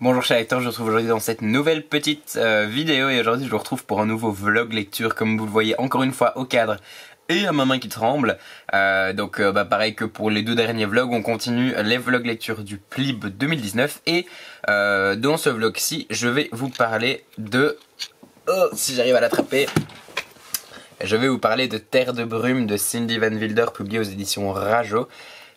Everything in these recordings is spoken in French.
Bonjour chers lecteurs, je vous retrouve aujourd'hui dans cette nouvelle petite vidéo et aujourd'hui je vous retrouve pour un nouveau vlog lecture comme vous le voyez encore une fois au cadre et à ma main qui tremble. Pareil que pour les deux derniers vlogs, on continue les vlogs lecture du PLIB 2019 et dans ce vlog-ci je vais vous parler de... Oh, si j'arrive à l'attraper. Je vais vous parler de Terre de brume de Cindy Van Wilder, publié aux éditions Rajo.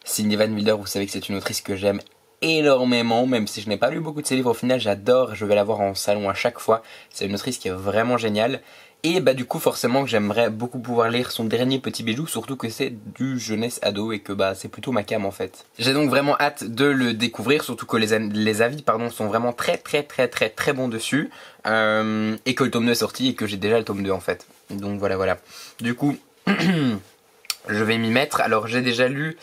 Cindy Van Wilder, vous savez que c'est une autrice que j'aime énormément, même si je n'ai pas lu beaucoup de ses livres, au final j'adore, je vais la voir en salon à chaque fois. C'est une autrice qui est vraiment géniale. Et bah du coup forcément que j'aimerais beaucoup pouvoir lire son dernier petit bijou, surtout que c'est du jeunesse ado et que bah c'est plutôt ma came en fait. J'ai donc vraiment hâte de le découvrir, surtout que les avis sont vraiment très bons dessus. Et que le tome 2 est sorti et que j'ai déjà le tome 2 en fait. Donc voilà. Du coup... je vais m'y mettre. Alors j'ai déjà lu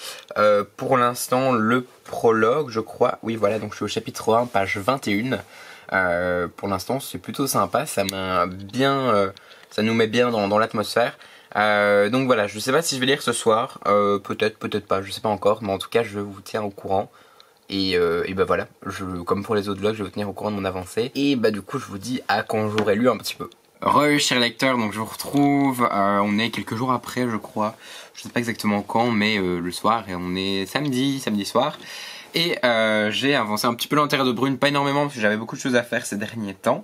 pour l'instant le prologue je crois. Oui voilà, donc je suis au chapitre 1 page 21. Pour l'instant c'est plutôt sympa, ça nous met bien dans l'atmosphère. Donc voilà, je sais pas si je vais lire ce soir, peut-être pas, je sais pas encore, mais en tout cas je vous tiens au courant. Et bah voilà, comme pour les autres vlogs, je vais vous tenir au courant de mon avancée. Et bah du coup je vous dis à quand j'aurai lu un petit peu. Chers lecteurs, donc je vous retrouve, on est quelques jours après je crois, je sais pas exactement quand, mais le soir, et on est samedi soir. Et j'ai avancé un petit peu dans Terre de brume, pas énormément parce que j'avais beaucoup de choses à faire ces derniers temps.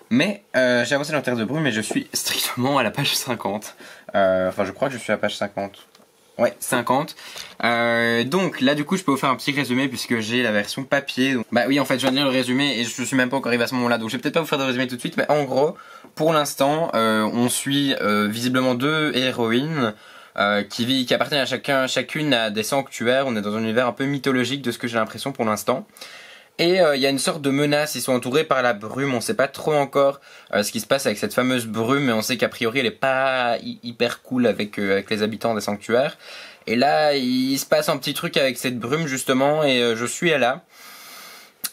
Mais j'ai avancé dans Terre de brume et je suis strictement à la page 50. Enfin je crois que je suis à la page 50. Ouais, 50. Donc là du coup je peux vous faire un petit résumé puisque j'ai la version papier. Donc, bah oui en fait je viens de lire le résumé et je suis même pas encore arrivé à ce moment là. Donc je vais peut-être pas vous faire de résumé tout de suite. Mais en gros, pour l'instant on suit visiblement deux héroïnes qui appartiennent à chacune à des sanctuaires. On est dans un univers un peu mythologique de ce que j'ai l'impression pour l'instant. Et il y a une sorte de menace, ils sont entourés par la brume, on sait pas trop encore ce qui se passe avec cette fameuse brume, mais on sait qu'a priori elle est pas hyper cool avec les habitants des sanctuaires. Et là il se passe un petit truc avec cette brume justement et je suis là.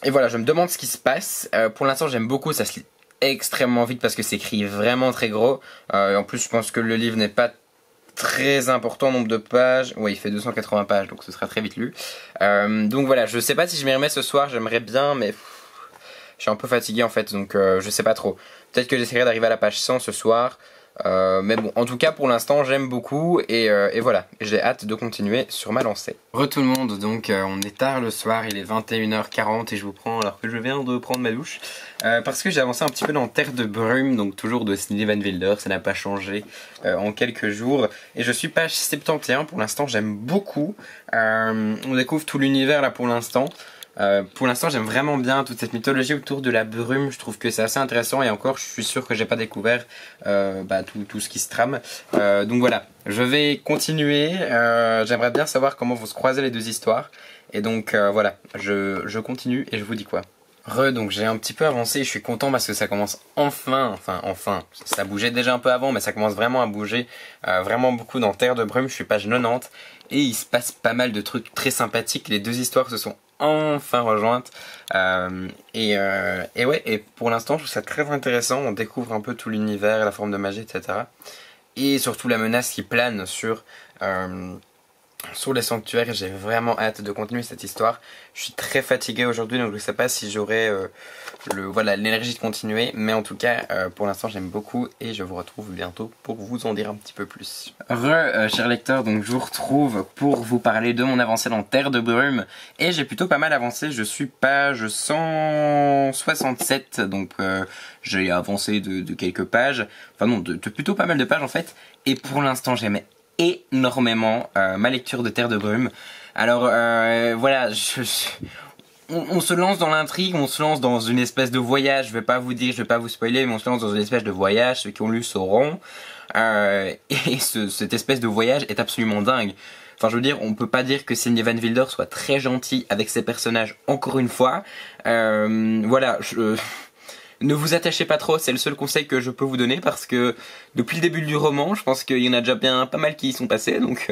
Et voilà, je me demande ce qui se passe. Pour l'instant j'aime beaucoup, ça se lit extrêmement vite parce que c'est écrit vraiment très gros. En plus je pense que le livre n'est pas très important nombre de pages. Ouais, il fait 280 pages donc ce sera très vite lu. Donc voilà, je sais pas si je m'y remets ce soir, j'aimerais bien mais je suis un peu fatigué en fait donc je sais pas trop. Peut-être que j'essaierai d'arriver à la page 100 ce soir. Mais bon, en tout cas pour l'instant j'aime beaucoup et voilà, j'ai hâte de continuer sur ma lancée. Tout le monde, donc on est tard le soir, il est 21h40 et je vous prends alors que je viens de prendre ma douche parce que j'ai avancé un petit peu dans Terre de brume, donc toujours de Cindy Van Wilder, ça n'a pas changé en quelques jours et je suis page 71 pour l'instant, j'aime beaucoup. On découvre tout l'univers là pour l'instant. Pour l'instant j'aime vraiment bien toute cette mythologie autour de la brume, je trouve que c'est assez intéressant et encore je suis sûr que j'ai pas découvert tout ce qui se trame. Donc voilà, je vais continuer, j'aimerais bien savoir comment vont se croiser les deux histoires et donc voilà, je continue et je vous dis quoi. Donc j'ai un petit peu avancé et je suis content parce que ça commence enfin, ça bougeait déjà un peu avant mais ça commence vraiment à bouger vraiment beaucoup dans Terre de brume, je suis page 90 et il se passe pas mal de trucs très sympathiques, les deux histoires se sont enfin rejointes et ouais, et pour l'instant je trouve ça très intéressant, on découvre un peu tout l'univers, la forme de magie etc. Et surtout la menace qui plane sur les sanctuaires et j'ai vraiment hâte de continuer cette histoire. Je suis très fatigué aujourd'hui donc je sais pas si j'aurai l'énergie de continuer, mais en tout cas pour l'instant j'aime beaucoup et je vous retrouve bientôt pour vous en dire un petit peu plus. Chers lecteurs, donc je vous retrouve pour vous parler de mon avancée dans Terre de brume et j'ai plutôt pas mal avancé, je suis page 167 donc j'ai avancé de quelques pages, enfin non de plutôt pas mal de pages en fait et pour l'instant j'aimais énormément ma lecture de Terre de brume. Alors voilà, on se lance dans l'intrigue, on se lance dans une espèce de voyage, je vais pas vous dire, je vais pas vous spoiler, mais on se lance dans une espèce de voyage, ceux qui ont lu sauront, et cette espèce de voyage est absolument dingue. Enfin je veux dire, on peut pas dire que Cindy Van Wilder soit très gentil avec ses personnages encore une fois. Voilà, ne vous attachez pas trop, c'est le seul conseil que je peux vous donner parce que depuis le début du roman, je pense qu'il y en a déjà bien pas mal qui y sont passés, donc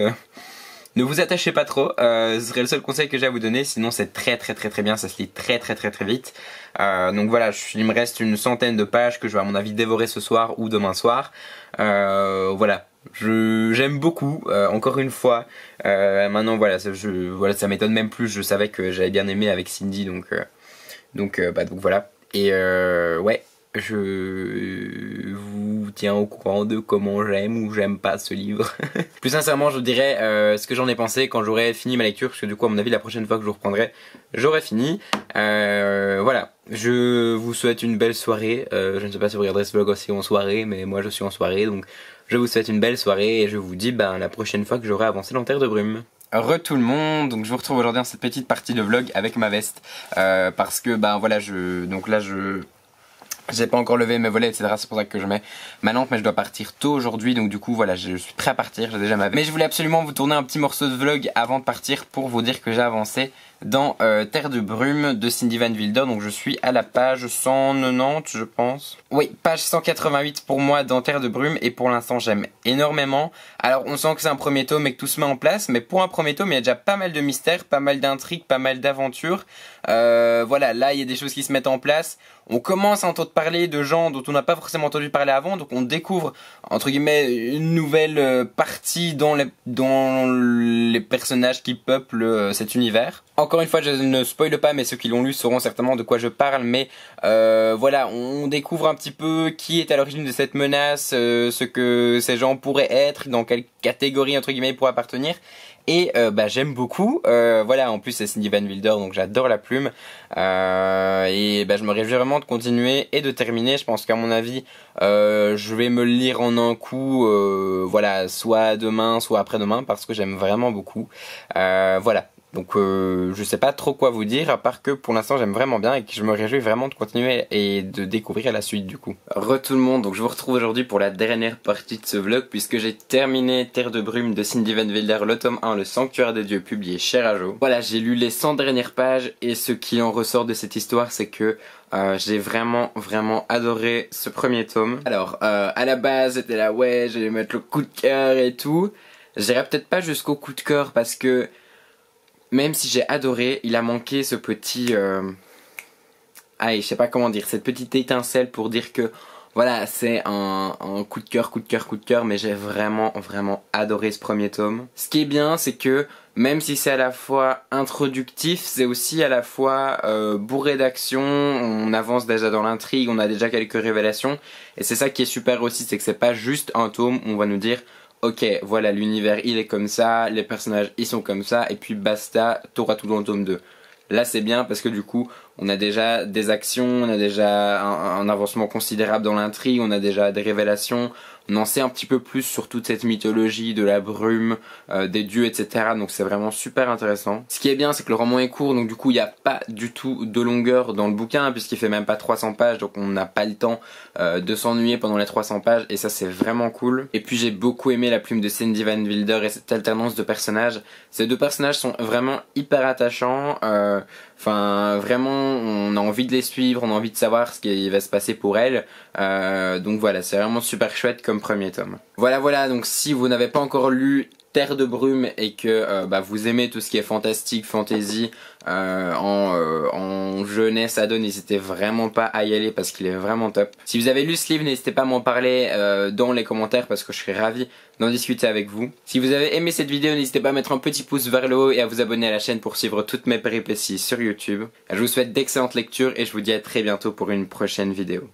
ne vous attachez pas trop, ce serait le seul conseil que j'ai à vous donner, sinon c'est très bien, ça se lit très vite. Donc voilà, il me reste une centaine de pages que je vais à mon avis dévorer ce soir ou demain soir. Voilà, j'aime beaucoup, encore une fois. Maintenant voilà, ça m'étonne même plus, je savais que j'avais bien aimé avec Cindy, donc Donc voilà. Et ouais, je vous tiens au courant de comment j'aime ou j'aime pas ce livre. Plus sincèrement, je vous dirai ce que j'en ai pensé quand j'aurai fini ma lecture, parce que du coup, à mon avis, la prochaine fois que je vous reprendrai, j'aurai fini. Voilà, je vous souhaite une belle soirée. Je ne sais pas si vous regarderez ce vlog aussi en soirée, mais moi je suis en soirée, donc je vous souhaite une belle soirée et je vous dis la prochaine fois que j'aurai avancé dans Terre de Brume. Re tout le monde, donc je vous retrouve aujourd'hui dans cette petite partie de vlog avec ma veste, parce que voilà, donc là j'ai pas encore levé mes volets, etc. C'est pour ça que je mets ma lampe, mais je dois partir tôt aujourd'hui. Donc du coup voilà, je suis prêt à partir, j'ai déjà ma veste. Mais je voulais absolument vous tourner un petit morceau de vlog avant de partir pour vous dire que j'ai avancé dans Terre de Brume de Cindy Van Wilder. Donc je suis à la page 190 je pense. Oui, page 188 pour moi dans Terre de Brume, et pour l'instant j'aime énormément. Alors on sent que c'est un premier tome et que tout se met en place, mais pour un premier tome il y a déjà pas mal de mystères, pas mal d'intrigues, pas mal d'aventures. Voilà, là il y a des choses qui se mettent en place. On commence à entendre parler de gens dont on n'a pas forcément entendu parler avant, donc on découvre entre guillemets une nouvelle partie dans les personnages qui peuplent cet univers. Encore une fois, je ne spoile pas, mais ceux qui l'ont lu sauront certainement de quoi je parle, mais voilà, on découvre un petit peu qui est à l'origine de cette menace, ce que ces gens pourraient être, dans quelle catégorie entre guillemets ils pourraient appartenir. Et j'aime beaucoup, voilà, en plus c'est Cindy Van Wilder, donc j'adore la plume, et je me réjouis vraiment de continuer et de terminer. Je pense qu'à mon avis je vais me le lire en un coup, voilà, soit demain soit après-demain, parce que j'aime vraiment beaucoup, voilà. Donc je sais pas trop quoi vous dire, à part que pour l'instant j'aime vraiment bien et que je me réjouis vraiment de continuer et de découvrir la suite du coup. Re tout le monde, donc je vous retrouve aujourd'hui pour la dernière partie de ce vlog, puisque j'ai terminé Terre de Brume de Cindy Van Wilder, le tome 1, le Sanctuaire des Dieux, publié chez Rajo. Voilà, j'ai lu les 100 dernières pages et ce qui en ressort de cette histoire, c'est que j'ai vraiment adoré ce premier tome. Alors à la base c'était là, ouais, j'allais mettre le coup de cœur et tout. J'irai peut-être pas jusqu'au coup de cœur, parce que même si j'ai adoré, il a manqué ce petit... je sais pas comment dire, cette petite étincelle pour dire que voilà, c'est un coup de cœur, mais j'ai vraiment adoré ce premier tome. Ce qui est bien, c'est que même si c'est à la fois introductif, c'est aussi à la fois bourré d'action, on avance déjà dans l'intrigue, on a déjà quelques révélations, et c'est ça qui est super aussi, c'est que c'est pas juste un tome où on va nous dire ok, voilà, l'univers il est comme ça, les personnages ils sont comme ça, et puis basta, t'auras tout dans le tome 2. Là c'est bien parce que du coup on a déjà des actions, on a déjà un avancement considérable dans l'intrigue, on a déjà des révélations, on en sait un petit peu plus sur toute cette mythologie de la brume, des dieux, etc. Donc c'est vraiment super intéressant. Ce qui est bien, c'est que le roman est court, donc du coup il n'y a pas du tout de longueur dans le bouquin, puisqu'il fait même pas 300 pages, donc on n'a pas le temps de s'ennuyer pendant les 300 pages, et ça c'est vraiment cool. Et puis j'ai beaucoup aimé la plume de Cindy Van Wilder et cette alternance de personnages. Ces deux personnages sont vraiment hyper attachants, enfin vraiment on a envie de les suivre, on a envie de savoir ce qui va se passer pour elles, donc voilà, c'est vraiment super chouette comme premier tome. Voilà, donc si vous n'avez pas encore lu Terre de Brume et que vous aimez tout ce qui est fantastique, fantasy, en jeunesse ado, n'hésitez vraiment pas à y aller parce qu'il est vraiment top. Si vous avez lu ce livre, n'hésitez pas à m'en parler dans les commentaires, parce que je serais ravi d'en discuter avec vous. Si vous avez aimé cette vidéo, n'hésitez pas à mettre un petit pouce vers le haut et à vous abonner à la chaîne pour suivre toutes mes péripéties sur YouTube. Je vous souhaite d'excellentes lectures et je vous dis à très bientôt pour une prochaine vidéo.